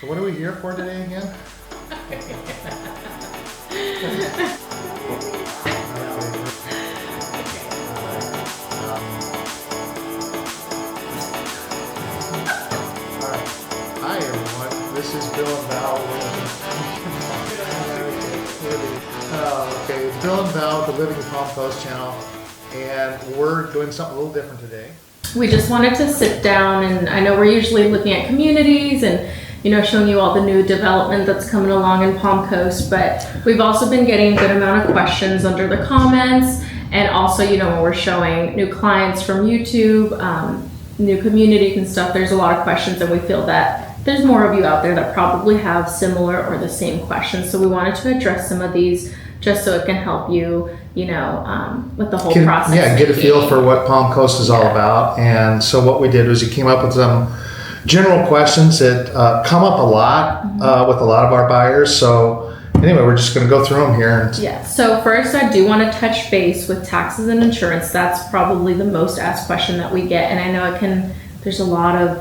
So what are we here for today again? Hi everyone, this is Bill and Val. Okay, Bill and Val, the Living Palm Coast channel, and we're doing something a little different today. We just wanted to sit down, and I know we're usually looking at communities and showing you all the new development that's coming along in Palm Coast, but we've also been getting a good amount of questions under the comments, and also when we're showing new clients from YouTube, new communities and stuff, there's a lot of questions, and we feel that there's more of you out there that probably have similar or the same questions, so we wanted to address some of these just so it can help you with the whole process. Yeah, get a feel for what Palm Coast is all about. And so what we did was we came up with some general questions that come up a lot with a lot of our buyers. So anyway, we're just going to go through them here. Yeah, so first I do want to touch base with taxes and insurance. That's probably the most asked question that we get. And I know there's a lot of,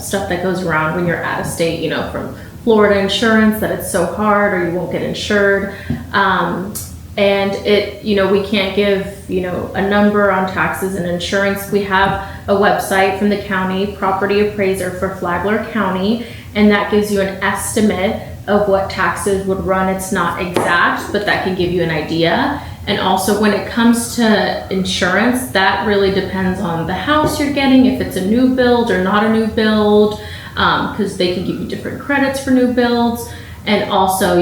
stuff that goes around when you're out of state, from Florida insurance, that it's so hard or you won't get insured. And we can't give, a number on taxes and insurance. We have a website from the county, Property Appraiser for Flagler County, and that gives you an estimate of what taxes would run. It's not exact, but that can give you an idea. And also when it comes to insurance, that really depends on the house you're getting, if it's a new build or not a new build, because they can give you different credits for new builds. And also,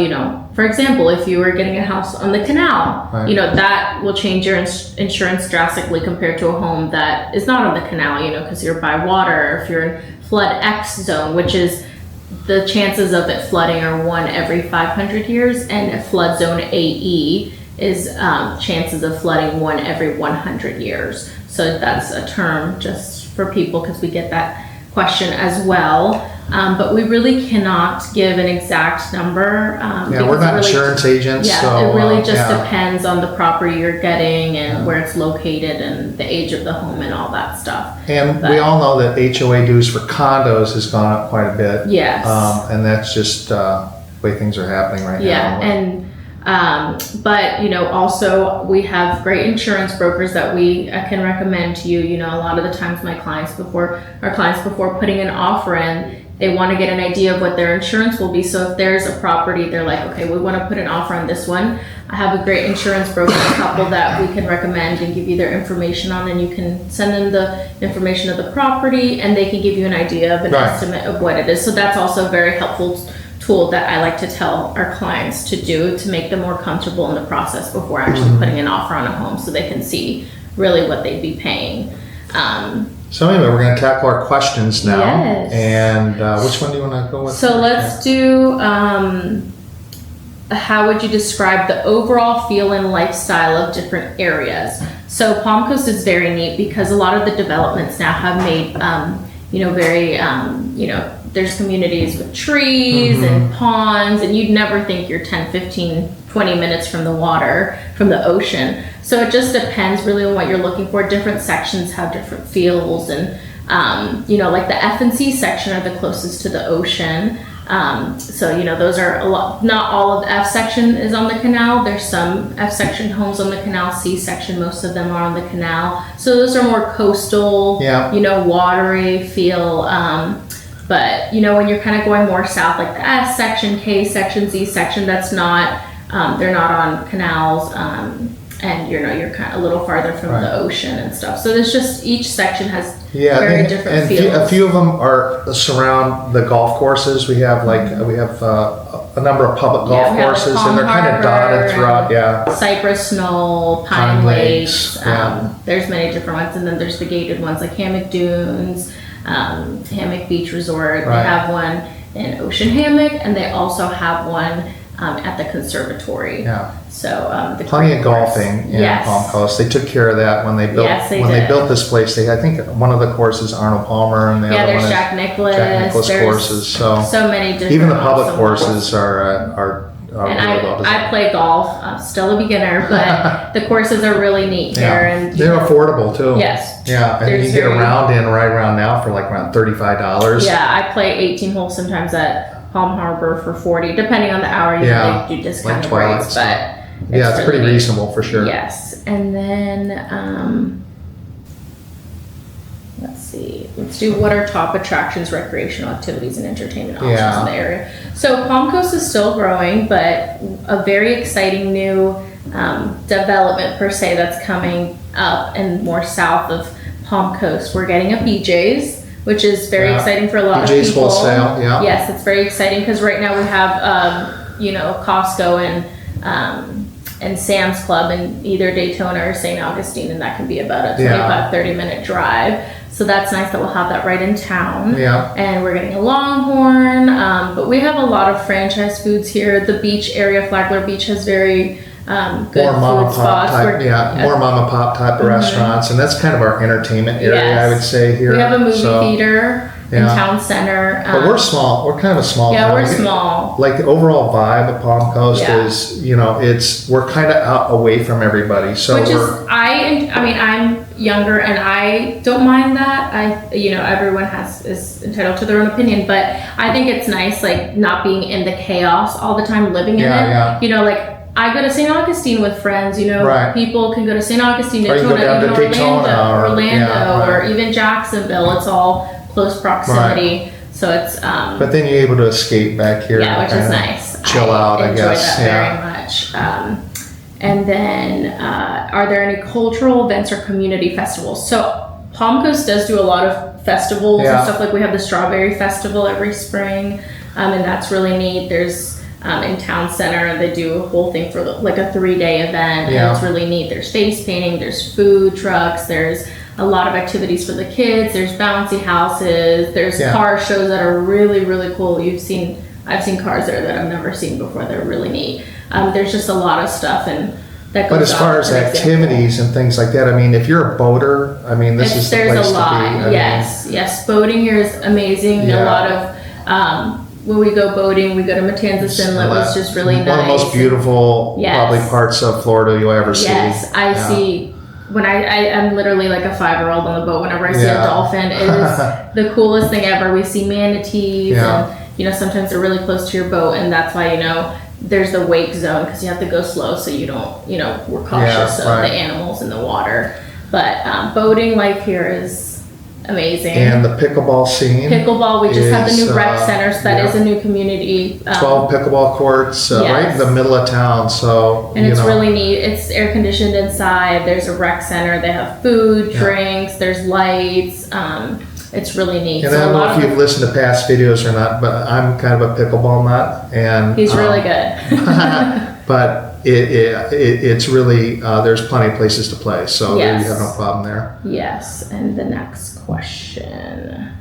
for example, if you were getting a house on the canal, right, that will change your insurance drastically compared to a home that is not on the canal, because you're by water. If you're in flood X zone, which is the chances of it flooding are 1 every 500 years, and flood zone AE is chances of flooding 1 every 100 years. So that's a term just for people because we get that question as well. But we really cannot give an exact number. We're not insurance agents. Yeah, so, it really just depends on the property you're getting and where it's located and the age of the home and all that stuff. And we all know that HOA dues for condos has gone up quite a bit. Yes. And that's just the way things are happening right now. Yeah, and but also we have great insurance brokers that we can recommend to you. A lot of the times our clients before putting an offer in, they want to get an idea of what their insurance will be. So if there's a property, they're like, okay, we want to put an offer on this one. I have a great insurance broker, a couple that we can recommend and give you their information on, and you can send them the information of the property and they can give you an idea of an estimate of what it is. So that's also a very helpful tool that I like to tell our clients to do to make them more comfortable in the process before actually putting an offer on a home, so they can see really what they'd be paying. So anyway, we're going to tackle our questions now. Yes. And which one do you want to go with? So let's do, how would you describe the overall feel and lifestyle of different areas? So Palm Coast is very neat because a lot of the developments now have made, very, there's communities with trees and ponds, and you'd never think you're 10, 15, 20 minutes from the water, from the ocean. So it just depends really on what you're looking for. Different sections have different feels, and like the F and C section are the closest to the ocean. So those are a lot. Not all of the F section is on the canal. There's some F section homes on the canal. C section, most of them are on the canal. So those are more coastal, watery feel. But when you're kind of going more south, like the S section, K section, Z section, that's not, they're not on canals, and you're kind of a little farther from the ocean and stuff. So there's just, each section has very different feels. A few of them surround the golf courses. We have a number of public golf courses, and they're kind of dotted throughout. Cypress Knoll, Pine Lakes. There's many different ones, and then there's the gated ones like Hammock Dunes, Hammock Beach Resort. They have one in Ocean Hammock, and they also have one at the conservatory. So plenty of golfing in Palm Coast. They took care of that when they built they built this place. I think one of the courses Arnold Palmer, and the other one is Jack Nicklaus courses. So many different. Even the public courses are And really well I designed. play golf. I'm still a beginner, but the courses are really neat here. And they're affordable too. Yes. Yeah, and you get around in right around now for like around $35. Yeah, I play 18 holes sometimes at Palm Harbor for 40, depending on the hour. You know, they do discounted rates, but it's pretty reasonable for sure. Yes, and then let's see. Let's do what are top attractions, recreational activities, and entertainment options in the area. So Palm Coast is still growing, but a very exciting new development per se that's coming up and more south of Palm Coast. We're getting a BJ's, which is very exciting for a lot of people. BJ's wholesale, Yes, it's very exciting because right now we have Costco and Sam's Club in either Daytona or St. Augustine, and that can be about a 25-30 minute drive. So that's nice that we'll have that right in town. Yeah. And we're getting a Longhorn, but we have a lot of franchise foods here. The beach area, Flagler Beach, has very good more mom food and pop spots. type, more mom and pop type of restaurants, and that's kind of our entertainment area, I would say here. We have a movie theater in town center. But we're small. We're kind of a small. Yeah, town. we're small. Like the overall vibe of Palm Coast is, we're kind of out away from everybody. So I'm younger and I don't mind that. Everyone is entitled to their own opinion, but I think it's nice, like not being in the chaos all the time, living in it. Yeah. I go to St. Augustine with friends, people can go to St. Augustine, Daytona, Orlando, or even Jacksonville. It's all close proximity. Right. So it's but then you're able to escape back here. Yeah, which is nice. Chill out, I guess. Enjoy that very much. And then are there any cultural events or community festivals? So Palm Coast does do a lot of festivals and stuff. Like we have the Strawberry Festival every spring, and that's really neat. There's in town center, they do a whole thing for like a 3-day event, and it's really neat. There's face painting, there's food trucks, there's a lot of activities for the kids, there's bouncy houses, there's car shows that are really, really cool. I've seen cars there that I've never seen before. They're really neat. There's just a lot of stuff that goes on. But as far as activities and things like that, I mean, if you're a boater, I mean, this is the place to be. Yes. Boating here is amazing. A lot of, when we go boating, we go to Matanzas Inlet, which is just really nice. One of the most beautiful, probably parts of Florida you'll ever see. Yes, I see. When I'm literally like a 5-year-old on the boat. Whenever I see a dolphin, it is the coolest thing ever. We see manatees, and sometimes they're really close to your boat, and that's why there's the wake zone because you have to go slow so you don't we're cautious of the animals in the water. But boating life here is amazing. And the pickleball scene. We just have the new rec center, so that is a new community. 12 pickleball courts right in the middle of town. So and it's really neat. It's air conditioned inside. There's a rec center. They have food, drinks. There's lights. It's really neat. And I don't know if you've listened to past videos or not, but I'm kind of a pickleball nut, and he's really good. But it's really there's plenty of places to play, so you have no problem there. Yes, and the next question: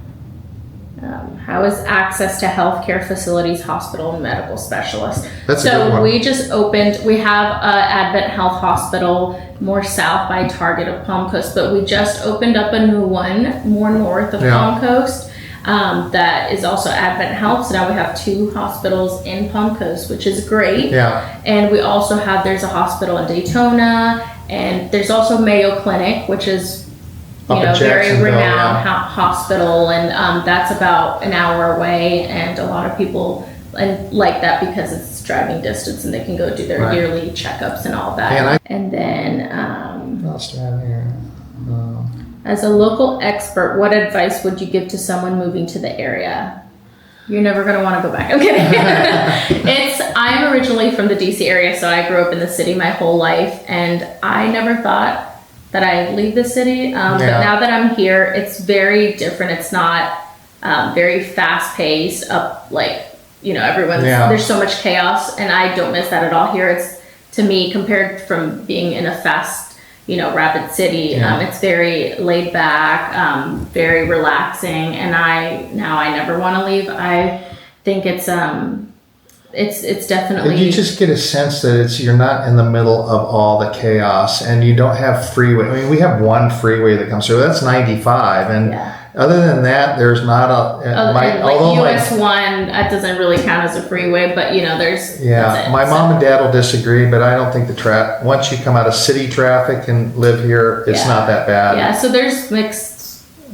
how is access to healthcare facilities, hospital, and medical specialists? That's a good one. We just opened. We have Advent Health Hospital more south by Target of Palm Coast, but we just opened up a new one more north of Palm Coast. That is also Advent Health. So now we have 2 hospitals in Palm Coast, which is great. Yeah. And we also there's a hospital in Daytona, and there's also Mayo Clinic, which is very renowned hospital, and that's about an hour away, and a lot of people like that because it's driving distance and they can go do their yearly checkups and all that. And then I'll stand here. As a local expert, what advice would you give to someone moving to the area? You're never going to want to go back. I'm kidding. I'm originally from the DC area, so I grew up in the city my whole life, and I never thought that I'd leave the city. But now that I'm here, it's very different. It's not very fast paced everyone's, there's so much chaos, and I don't miss that at all here. It's, to me, compared from being in a fast, rapid city, it's very laid back, very relaxing, and I never want to leave. I think it's it's definitely. You just get a sense that you're not in the middle of all the chaos, and you don't have freeway. I mean, we have one freeway that comes through. That's 95, and other than that, there's not a. US 1, that doesn't really count as a freeway, but there's. Yeah, my mom and dad will disagree, but I don't think once you come out of city traffic and live here, it's not that bad. Yeah, so there's mixed.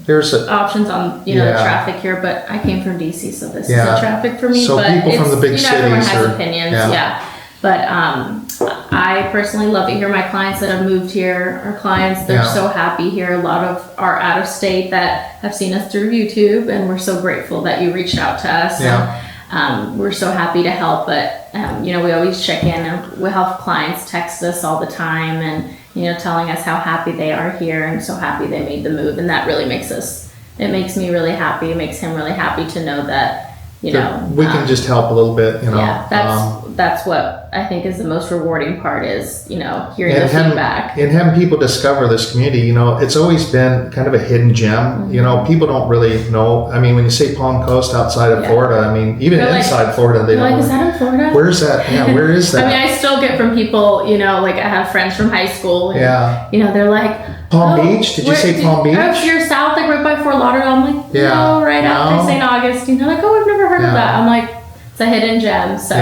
There's options on the traffic here, but I came from DC, so this is the traffic for me. So but people from the big cities, everyone has opinions, But I personally love it here. My clients that have moved here are clients. They're so happy here. A lot of are out of state that have seen us through YouTube, and we're so grateful that you reached out to us. And, we're so happy to help, but we always check in, and we have clients text us all the time, and telling us how happy they are here and so happy they made the move. And that really makes me really happy. It makes him really happy to know that, we can just help a little bit, Yeah, that's what I think is the most rewarding part is, hearing the feedback. And having people discover this community, it's always been kind of a hidden gem. Mm-hmm. People don't really know. I mean, when you say Palm Coast outside of Florida, I mean, even inside Florida, they don't know. Is that in Florida? Where's that? Yeah, where is that? I mean, I still get from people, I have friends from high school. And, they're like, Palm Beach? Did you say Palm Beach? If you're south, like right by Fort Lauderdale. I'm like, no, right after St. Augustine. They're like, oh, I've never heard of that. I'm like, it's a hidden gem. So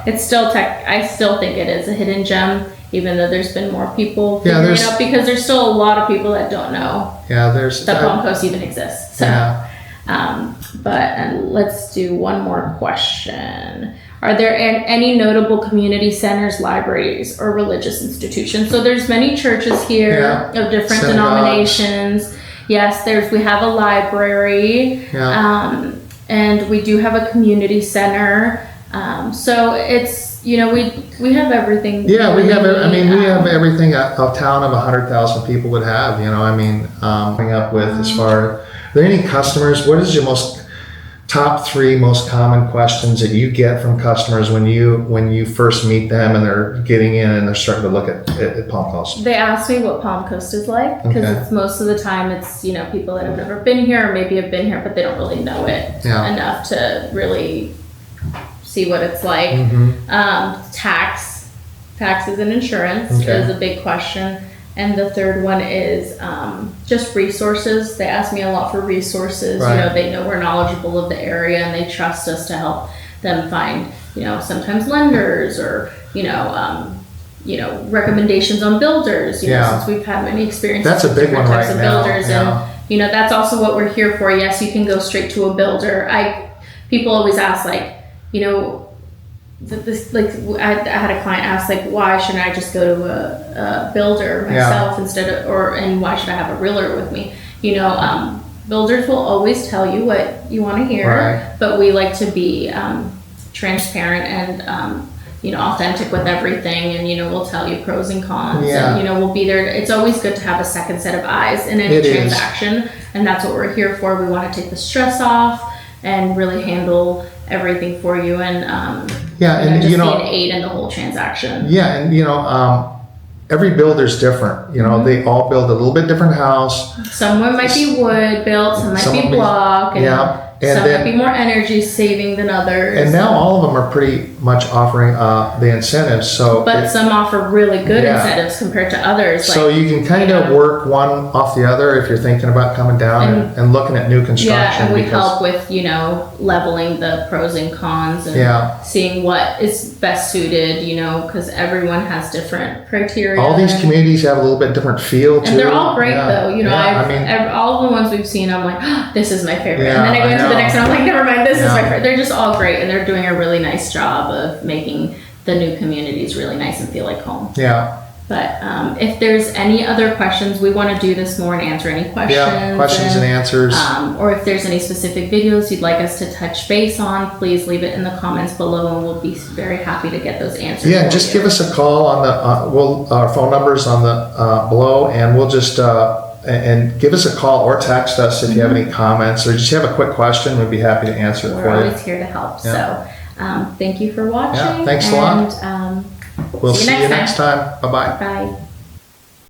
it's still I still think it is a hidden gem, even though there's been more people figuring it out, because there's still a lot of people that don't know that Palm Coast even exists. So, and let's do one more question. Are there any notable community centers, libraries, or religious institutions? So there's many churches here of different denominations. Yes, we have a library, and we do have a community center. So it's, we have everything. Yeah, we have everything a town of 100,000 people would have, coming up with as far. Are there any customers? What is your top 3 most common questions that you get from customers when you first meet them and they're getting in and they're starting to look at Palm Coast? They ask me what Palm Coast is like, because it's most of the time it's people that have never been here or maybe have been here but they don't really know it enough to really see what it's like. Taxes and insurance is a big question. And the third one is just resources. They ask me a lot for resources. They know we're knowledgeable of the area and they trust us to help them find, sometimes lenders or, recommendations on builders, since we've had many experiences. That's a big one right now. Builders. And, that's also what we're here for. Yes, you can go straight to a builder. People always ask, I had a client ask, why shouldn't I just go to a builder myself instead of, and why should I have a realtor with me? Builders will always tell you what you want to hear, but we like to be transparent and authentic with everything, and we'll tell you pros and cons, and we'll be there. It's always good to have a second set of eyes in any transaction, and that's what we're here for. We want to take the stress off and really handle everything for you, and just be an aid in the whole transaction. Every builder's different. They all build a little bit different house. Some might be wood built, some might be block, and some might be more energy saving than others. And now all of them are pretty much offering the incentives. But some offer really good incentives compared to others. So you can kind of work one off the other if you're thinking about coming down and looking at new construction. Yeah, and we help with, leveling the pros and cons and seeing what is best suited, because everyone has different criteria. All these communities have a little bit different feel too. And they're all great though. All of the ones we've seen, I'm like, oh, this is my favorite. And then I go into the next one, I'm like, never mind, this is my favorite. They're just all great, and they're doing a really nice job of making the new communities really nice and feel like home. But if there's any other questions, we want to do this more and answer any questions. Questions and answers. Or if there's any specific videos you'd like us to touch base on, please leave it in the comments below, and we'll be very happy to get those answers. Just give us a call on the our phone numbers on the below, and we'll just and give us a call or text us if you have any comments or just have a quick question. We'd be happy to answer it for you. We're always here to help. So thank you for watching. Thanks a lot. We'll see you next time. Bye-bye. Bye.